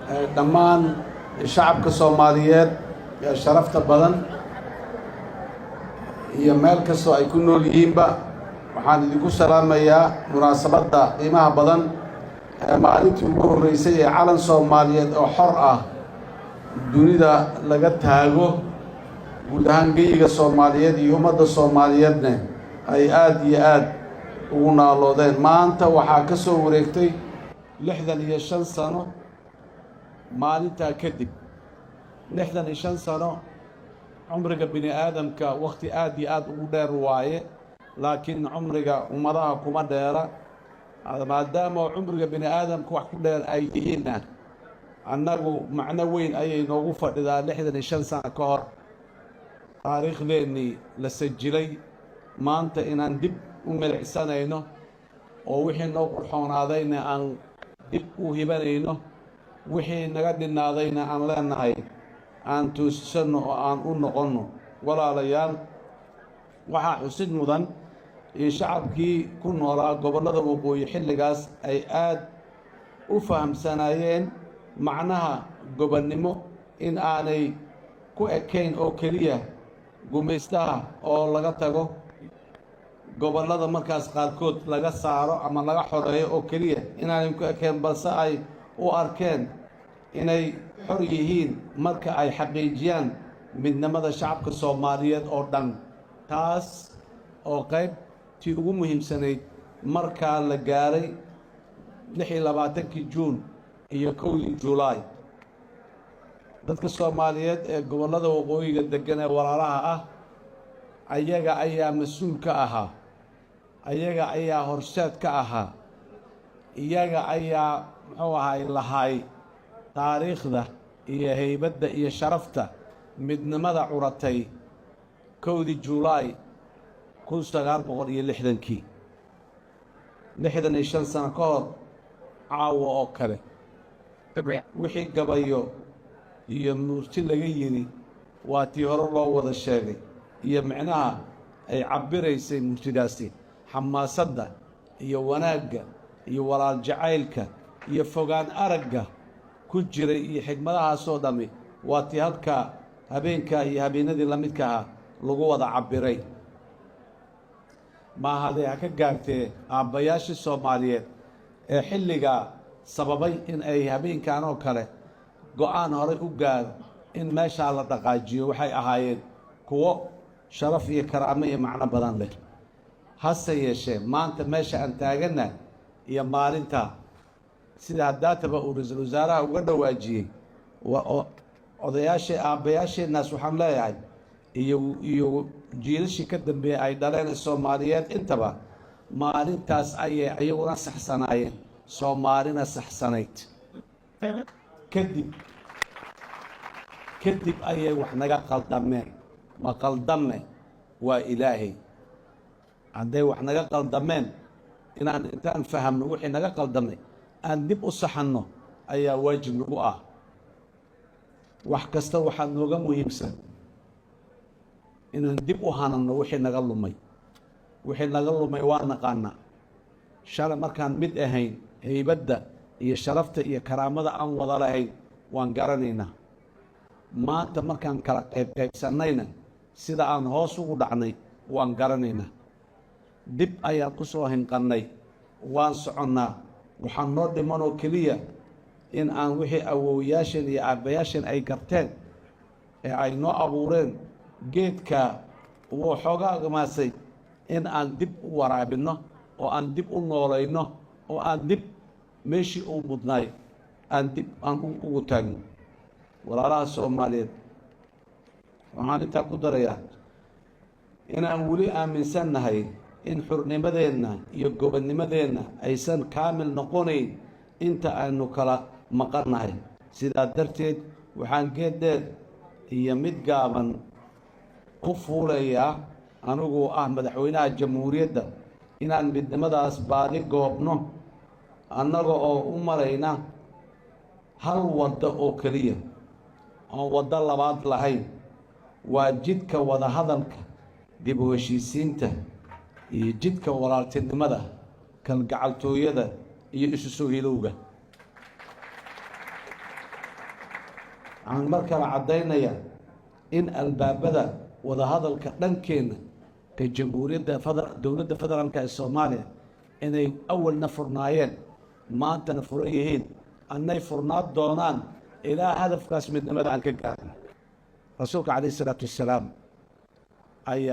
dhammaan shacabka Soomaaliyeed ee sharafta badan iyo meel kastoo ay ku nool yihiinba waxaan idinku salaamayaa munaasabadda qiimaha badan ee maalintii ugu horreysay ee calan Soomaaliyeed oo xor ah dunida laga taago guud ahaan geyiga Soomaaliyeed iyo ummadda Soomaaliyeedna ay aad iyo aad ugu naaloodeen. maanta waxaa ka soo wareegtay 65 sano maalintaa kadib. 65 sano cumriga bini aadamka waqti aad iyo aad ugu dheer waaye, laakiin cumriga ummadaha kuma dheera. maadaama cumriga bini aadamka wax ku dheer ay yihiinna annagu macno weyn ayay noogu fadhidaa. 65 sano ka hor taariikhdeennii la sajilay maanta inaan dib u milicsanayno oo wixii noo qurxoonaadayna aan dib u hibanayno, wixii naga dhinaadayna aan leenahay aan toosisano oo aan u noqonno. walaalayaal, waxaa xusid mudan in shacabkii ku noolaa gobollada waqooyi xilligaas ay aad u fahamsanaayeen macnaha gobonnimo, in aanay ku ekayn oo keliya gumaystaha oo laga tago gobollada markaas qaarkood laga saaro ama laga xoreeyo oo keliya inaanay ku ekayn, balse ay u arkeen inay xor yihiin marka ay xaqiijiyaan midnimada shacabka Soomaaliyeed oo dhan. taas oo qaybtii ugu muhiimsanayd markaa la gaaray 26 Juun iyo 1 Juulaay. dadka Soomaaliyeed ee gobollada waqooyiga degan ee walaalaha ah ayaga ayaa mas-uul ka ahaa, ayaga ayaa horseed ka ahaa, iyaga ayaa muxuu ahay lahay taariikhda iyo haybadda iyo sharafta midnimada curatay 1 Juulaay 1960. 65 sano ka hor caawa oo kale wixii gabayo iyo murti laga yiri waa tii hore loo wada sheegay, iyo micnaha ay cabiraysay murtidaasi, xamaasadda iyo wanaagga iyo walaal jacaylka iyo fogaan aragga ku jiray iyo xigmadahaasoo dhammi waa tii halkaa habeenkaa iyo habeenadii la midka ah lagu wada cabiray. maahaday ha ka gaartee aabbayaashii Soomaaliyeed ee xilligaa sababay in ay habeenkan oo kale go'aan horay u gaaro in meeshaa la dhaqaajiyo waxay ahaayeen kuwo sharaf iyo karaamo iyo macno badan leh. hase yeeshee maanta meesha aan taaganna iyo maalinta sida haddaataba uu ra-iisul wasaaraha uga dhawaajiyey odayaashii aabbayaasheennaas waxaan leeyahay iyo jiilashii ka dambeeyey ay dhaleen Soomaaliyeed intaba maalintaas ayay ayaguna saxsanaayeen, Soomaalina saxsanayd. kadib ayay wax naga qaldameen. ma qaldame waa ilaahay. hadday wax naga qaldameen intaan fahamno wixii naga qaldamay aan dib u saxanno ayaa waajib nagu ah. wax kasta waxaa nooga muhiimsan inaan dib u hananno wixii naga lumay. wixii naga lumay waa naqaanaa. shalay markaan mid ahayn haybadda iyo sharafta iyo karaamada aan wada lahayn waan garanaynaa. maanta markaan kala qaybsannayna sida aan hoos ugu dhacnay waan garanaynaa. dib ayaan ku soo hinqannay, waan soconnaa. waxaan noo dhiman oo keliya in aan wixii awoowayaasheen iyo aabbayaasheen ay garteen ee ay noo abuureen geedka wuu xoogaa agmaasay in aan dib u waraabinno oo aan dib u noolayno oo aan dib meeshii uu mudnaay aan dib aan ugu taagno. walaalaha Soomaaliyeed, waxaan intaa ku darayaa inaan weli aaminsannahay in xurnimadeenna iyo gobonnimadeenna aysan kaamil noqonayn inta aynu kala maqannahay. sidaa darteed waxaan geed dheer iyo mid gaaban ku fuulayaa anigoo ah madaxweynaha jamhuuriyadda inaan midnimadaas baadi goobno annaga oo u marayna hal waddo oo keliya oon waddo labaad lahayn. waa jidka wada hadalka, dib u heshiisiinta iyo jidka walaaltinimada, kalgacaltooyada iyo isu soo hilowga. عن مركب عدينا إن البابدة وهذا الكلام كان كجمهورية دولة فدرال كالصومالية إن أول نفرنايين ما أنت نفريين أن فرنات دونان إلى هدف كاس من مدى عن كجار رسولك عليه الصلاة والسلام أي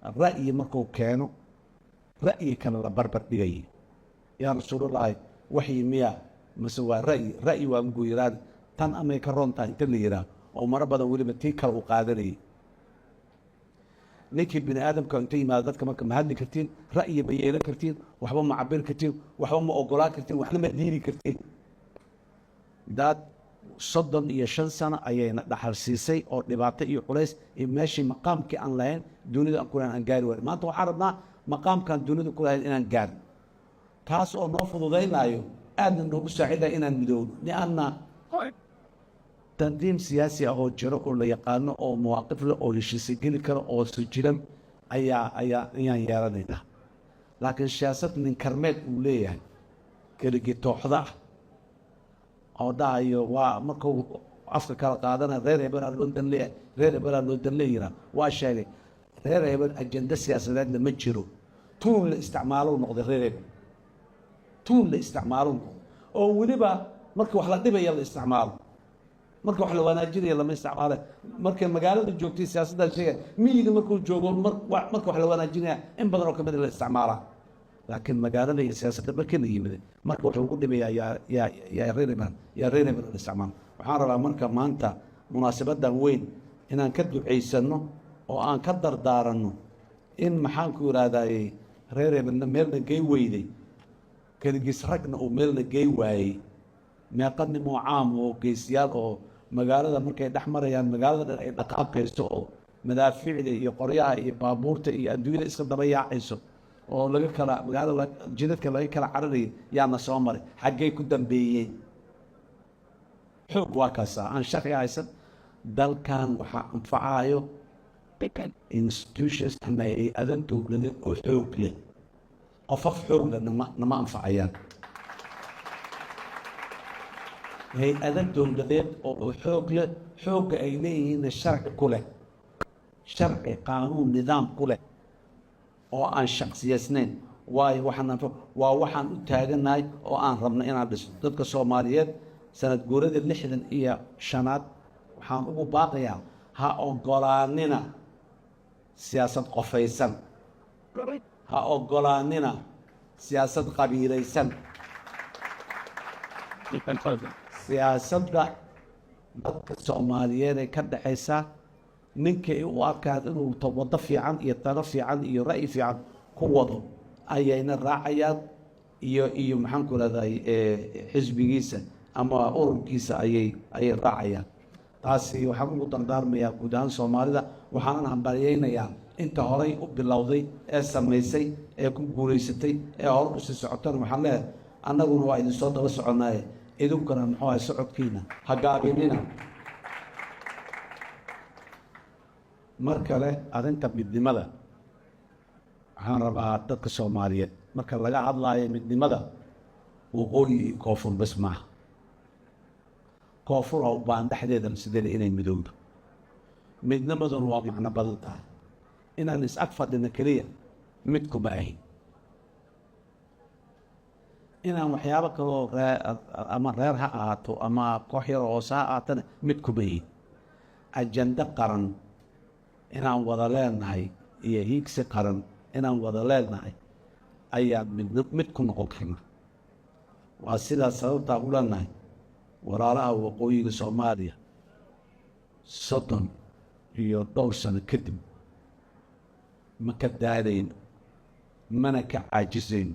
الرأي مكو كانوا رأي كان بربر بيجي يا رسول الله وحي مياه مسوى رأي وانقويران تان أمي كرون تان تنيرا أو مربضا ولي متيكر وقادري نيكي بني آدم كنتي ما ذاتك ما هادي كرتين رأي بيئة كرتين وحبا معبير كرتين وحبا مؤقلات كرتين وحنا مديني كرتين داد صدن إيا 5 سنة أيينا دحر سيسي أو دباتي إيا قليس ماشي مقام كي أن لين دوني دا أنكونا أنقاري وين ما أنتو عربنا مقام كان دوني دا كونا أنقاري تاس أو نوفضو دين لايو آدن نوغو ساعدة إنا ندون لأن تنظيم سياسي أو جرو أو ليقانو أو مواقف له أو يشيسي جيلي كرو أو سجلم أيا يارانينا لكن السياسات من كرمال أوليه كالي توحضا أو دايو ومركو أفريقيا قادنا غير يبرا لندن ليرا واشيلي غير يبرا أجندة سياسية مجرو طول الاستعمالو نقضي غير يبرا طول الاستعمالو أو ولبا مركو وحلا دبا يلا استعمالو marka wax la wanaajinayo lama isticmaalo marka magaalada joogtay siyaasadda sheegay miyiga markuu joogo marka wax la wanaajinayo in badan oo kamid la isticmaala laakiin magaalada iyo siyaasadda markii la yimid marka wuxuu ku dhibayaa ya reereban la isticmaalo waxaan rabaa marka maanta munaasabadan weyn inaan ka duceysano oo aan ka dardaaranno in maxaan ku yiraahdaa reereban meelna geey weyday kaligiis ragna oo meelna geey waayay meeqadnimo caam oo geesiyaal oo magaalada markay dhex marayaan magaalada ay dhaqaaqayso oo madaafiicda iyo qoryaha iyo baabuurta iyo adduunyada iska daba yaacayso oo laga kala magaalada jidadka laga kala cararayay yaana soo maray xaggay ku dambeeyeen xoog waa kaasa aan shaqi haysan dalkan waxaa anfacayo institutions ama ay adan dowladeed oo xoog leh qofaf xoog leh nama anfacayaan hay-ada dowladeed oo xoog leh xoogga ay leeyihiin sharci ku leh sharci qaanuun nidaam ku leh oo aan shakhsiyaysnayn waayo waxaan u taaganahay oo aan rabno inaan dhiso dadka Soomaaliyeed sanad guurada 65 waxaan ugu baaqayaa ha ogolaanina siyaasad qofaysan ha ogolaanina siyaasad qabiilaysan siyaasadda dadka Soomaaliyeed ee ka dhaxaysa ninkii u arkaa inuu wado fiican iyo talo fiican iyo ra'yi fiican ku wado ayayna raacayaan iyo maxaan ku leedahay xisbigiisa ama ururkiisa ayay raacayaan taasi waxaan ugu dardaarmayaa guud ahaan Soomaalida waxaan hambaliyaynayaa inta horay u bilowday ee samaysay ee ku guuleysatay ee hor u sii socotana waxaan leeyahay annaguna waa idin soo daba soconaaye idinkuna muxuu ahay socodkiina ha gaabinina mar kale arrinta midnimada waxaan rabaa dadka Soomaaliyeed marka laga hadlaayo midnimada waqooyi iyo koonfur bas maaha koonfur oo baan dhexdeeda sideen inay midowdo midnimaduna waa macno badan tahay inaan is ag fadhino keliya mid kuma ahin inaan waxyaabo kaloo ama reer ha ahaato ama koox yar oo ha ahaatana mid kuma ahin ajanda qaran inaan wada leenahay iyo hiigsi qaran inaan wada leenahay ayaa mid ku noqon karna waa sidaas sababtaa u leenahay walaalaha waqooyiga Soomaaliya 32 sano kadib ma ka daadayn mana ka caajisayn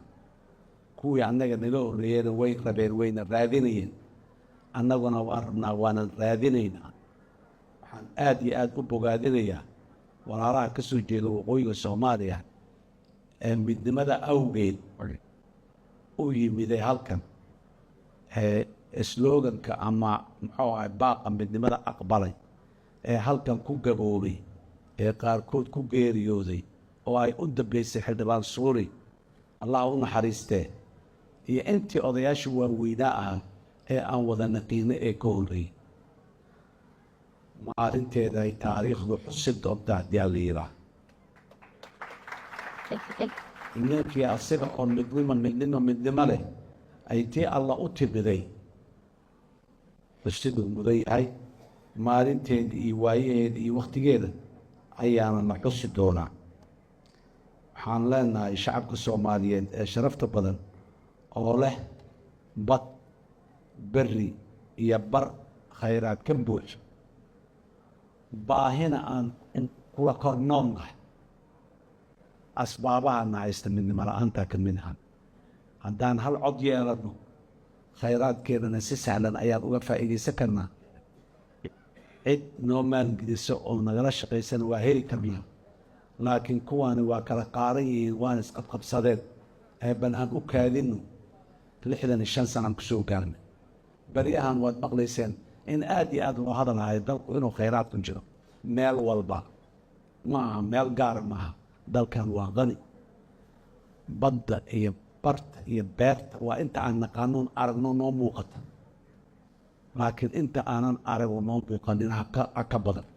kuwii annaga nala horreeyeen way rabeen wayna raadinayeen annaguna waan rabnaa waana raadinaynaa waxaan aad iyo aad u bogaadinayaa walaalaha ka soo jeeda waqooyiga Soomaaliya ee midnimada awgeed u yimiday halkan sloganka ama muxuu ahay baaqa midnimada aqbalay ee halkan ku gaboobay ee qaarkood ku geeriyooday oo ay u dambeysay xildhibaan Suuri allah u naxariistee iyo intii odayaasha waaweynaa ah aan wada naqiino ee ka horreeyey maalinteeda ay taariikhdu xusi doonta haddii aan la yidhaah ninkii asiga oo midnimo leh ay tii alla u timiday xusiduu mudan yahay maalinteeda iyo waayaheeda iyo wakhtigeeda ayaana na xusi doonaa waxaan leenahay shacabka soomaaliyeed ee sharafta badan oo leh bad berri iyo bar khayraad ka buuxo baahina aan kula kornoonnahay asbaabaha na haysta midnimo la-aantaa ka mid ahan haddaan hal cod yeelanno khayraadkeedana si sahlan ayaan uga faa'iidaysan karnaa cid noo maalgeliso oo nagala shaqaysana waa heli karnaa laakiin kuwaani waa kala qaaran yihiin waana isqabqabsadeen bal aan u kaadinno 65 sanaan ku soo gaarnay baryahan waad maqlayseen in aad iyo aad loo hadalhayo dalku inuu khayraad ku jiro meel walba ma aha meel gaara maaha dalkan waa qani badda iyo barta iyo beerta waa inta aan naqaanoon aragno noo muuqata laakiin inta aanan arago noo muuqanin ka badan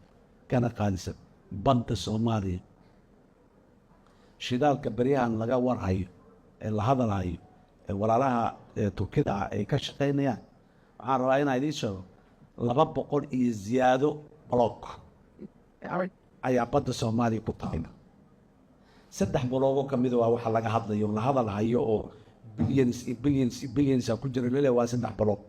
kana qaadisan badda soomaaliya shidaalka baryahan laga warhayo ee la hadalhayo ee walaalaha turkida ah ay ka shaqaynayaan waxaan rabaa inaan idiin sheego 200 iyo ziyaado block ayaa badda soomaaliya ku tahay 3 blogo ka mid waa waxa laga hadlayo la hadalhayo oo billions ku jira leeyahay waa 3 block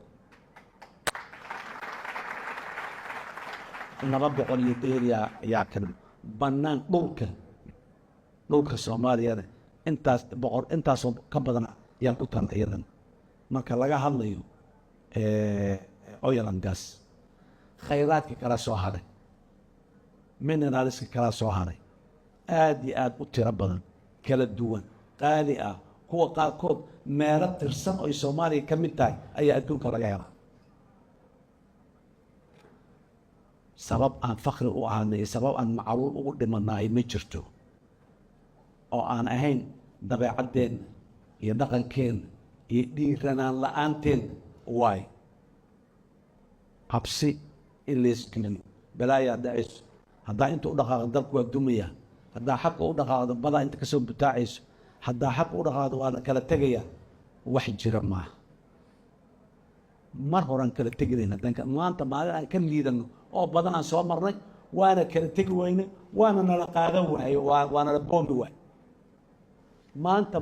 200 iyo dheeriya ayaa kan bannaan dhulka soomaaliyada intaasoo ka badan ayaan ku tan iyadan marka laga hadlayo oil and gas khayraadka kala soo haray mineralska kala soo haray aad iyo aad u tiro badan kala duwan qaali ah kuwa qaarkood meelo tirsan oo Soomaaliya ka mid tahay ayaa adduunka laga helaa sabab aan faqri u ahaanay sabab aan macluul ugu dhimanaay ma jirto oo aan ahayn dabeecadeen iyo dhaqankeen iyo dhiiranaan la'aanteen waay habsi in leeskin balaayaa dhacayso haddaa inta u dhaqaaqdo dalku waa dumaya haddaa xaqa u dhaqaaqdo badaa inta kasoo butaacayso haddaa xaqa u dhaqaaqdo waa la kala tegaya wax jira maaha mar horaan kala tegayna danka maanta maalin aan ka liidano oo badan aan soo marnay waana kala tegi weyne waana nala qaadan waayo waana la boombi waayo maanta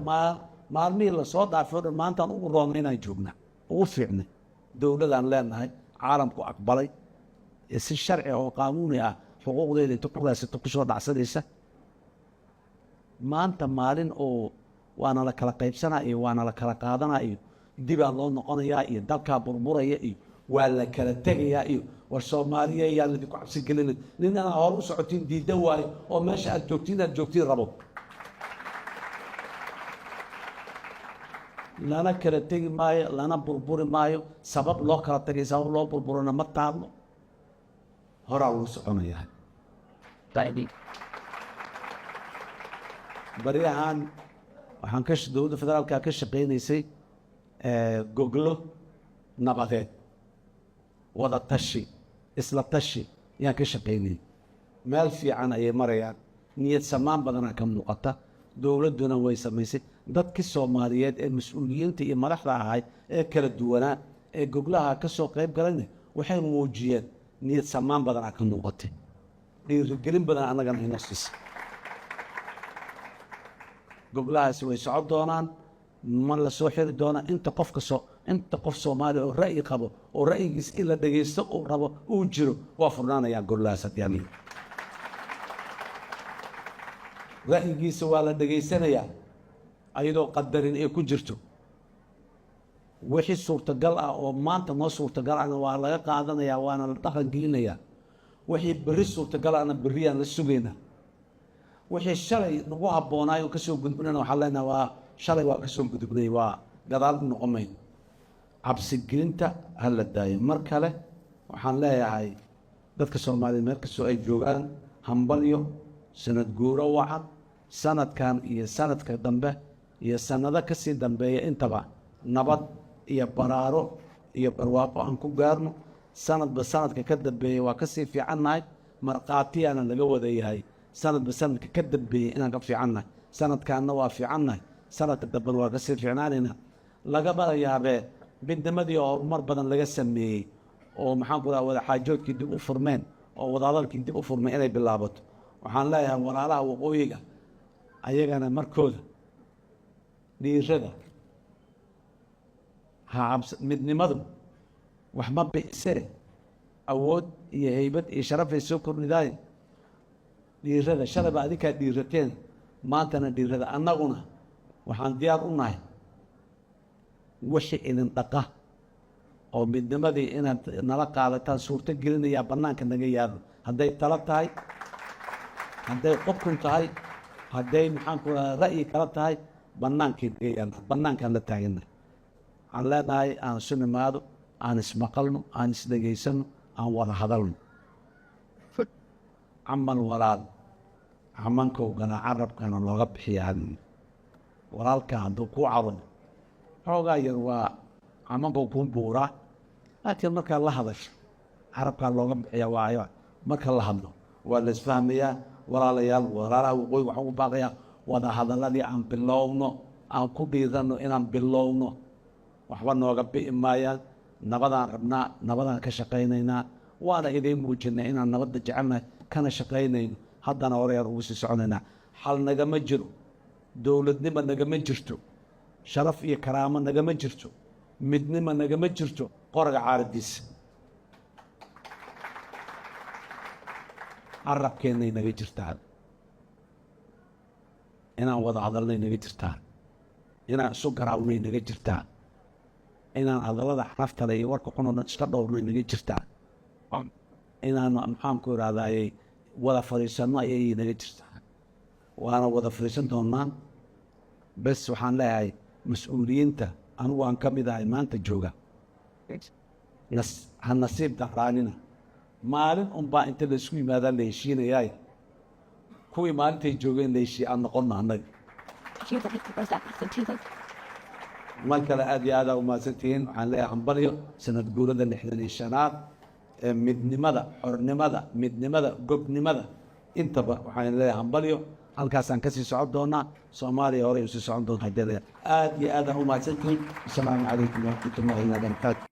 maalmihii lasoo dhaafay o dhan maantaan ugu roonnay inaan joognaa ugu fiicnay dowladaan leenahay caalamku aqbalay si sharci oo qaanuuni ah xuquuqdeeda inta ku raasata ku soo dhacsanaysa maanta maalin oo waana la kala qaybsanaa iyo waana la kala qaadanaa iyo dibaa loo noqonayaa iyo dalkaa burburaya iyo waa la kala tegayaa iyo war soomaaliya yaa ladinku cabsi gelina nin aan hor u socotiin diida waayo oo meesha aad joogtiin rabo lana kala tegi maayo lana burburi maayo sabab loo kala tegay sabab loo burburana ma taabno horaa lagu soconayaa baryahan waxaan dowladda federaalka ka shaqaynaysay goglo nabadeed wada tashi isla tashi yaan ka shaqaynay meel fiican ayay marayaan niyad samaan badanaa ka muuqata dowladduna way samaysay dadkii Soomaaliyeed ee mas'uuliyiinta iyo madaxda ahayd ee kala duwanaa ee goglaha ka soo qayb galayna waxay muujiyeen niyad samaan badanaa ka muuqatay dhiirigelin badan annagana inoo siisay goglahaasi way socon doonaan ma la soo xiri doonaa inta qof Soomaali oo ra'yi qabo oo ra'yigiis in la dhageysto oo rabo uu jiro waa furnaanayaan goglahaas haddii ra'yigiisa waa la dhageysanayaa ayadoo qadarin ay ku jirto wixii suurtagal ah oo maanta noo suurtagal ahna waa laga qaadanayaa waana la dhaqan gelinayaa wixii berri suurtagal ahna berriyaan la sugaynaa wixii shalay nagu habboonaay oo kasoo gudbinana waxaan leenahay waa shalay waa kasoo gudubnay waa gadaal u noqomayn cabsigelinta ha la daayo mar kale waxaan leeyahay dadka Soomaaliyeed meel kastoo ay joogaan hambalyo sanad guuro wacan sanadkan iyo sanadka dambe iyo sanado ka sii dambeeya intaba nabad iyo baraaro iyo barwaaqo aan ku gaarno sanadba sanadka ka dambeeya waa ka sii fiicannahay markhaatiyaana laga wada yahay sanadba sanadka ka dambeeyey inaan ka fiicannahay sanadkaanna waa fiicannahay sanadka dambena waa ka sii fiicnaanaynaa lagama yaabee midnimadii oo horumar badan laga sameeyey oo maxaan ku dhaha wadaxaajoodkii dib u furmeen oo wadahadalkii dib u furmeen inay bilaabato waxaan leeyahay walaalaha waqooyiga ayagana markooda dhiirada midnimadu wax ma bi'isee awood iyo haybad iyo sharafay soo kordhidaaye dhiirada shalayba adinkaa dhiirateen maantana dhiirada annaguna waxaan diyaar u nahay wixii idin dhaqa oo midnimadii inaad nala qaadataan suurto gelinayaa bannaanka naga yaalo hadday talo tahay hadday qofkun tahay hadday maxaan ku dhaha ra'yi kala tahay bannaankii naga yaalo bannaankaan la taagannahay waxaan leenahay aan isu nimaado aan ismaqalno aan isdhegaysanno aan wada hadalno camal walaal camankowgana carabkana looga bixiyaa walaalka hadduu kuu caro xoogaa yar waa camankow kuu buuraa laakiin markaad la hadasho carabkaa looga bixiyaa waayo marka la hadlo waa la isfahmayaa walaalayaal walaalaha waqooyi waxaan u baaqayaa wada hadalladii aan bilowno aan ku dhiiranno inaan bilowno waxba nooga bi'i maayaan nabadaan rabnaa nabadaan ka shaqaynaynaa waana idiin muujinay inaan nabadda jecelnahay kana shaqaynayno haddana horeyaan ugu sii soconaynaa xal nagama jiro dowladnimo nagama jirto sharaf iyo karaamo nagama jirto midnimo nagama jirto qoraga caaradiisa carabkeennay naga jirtaan inaan wada hadalnay naga jirtaan inaan isu garaawnay naga jirtaan inaan hadallada xanaftale iyo warka xunoo dhan iska dhowrnay naga jirtaan inaan maxaanku idhahdayey wada fadhiisanno ayay naga jirtaan waana wada fadhiisan doonnaa bes waxaan leeyahay mas-uuliyiinta anugu aan ka mid ahay maanta jooga ha nasiib daraanina maalin unbaa inta laysku yimaadaa la heshiinayaay kuwii maalintay joogeen la heshiiye aan noqonna annaga mar kale aad iyo aadaa umahadsantihiin waxaan leeyahay hambalyo sanad guurada 65aad ee midnimada xornimada midnimada gobnimada intaba waxaan leeyahay hambalyo halkaasaan kasii socon doonaa soomaaliya horey usii socon doonta aad iyo aadaan umahadsantihiin asalaamu calaykum waraxmatullahi wabarakaatu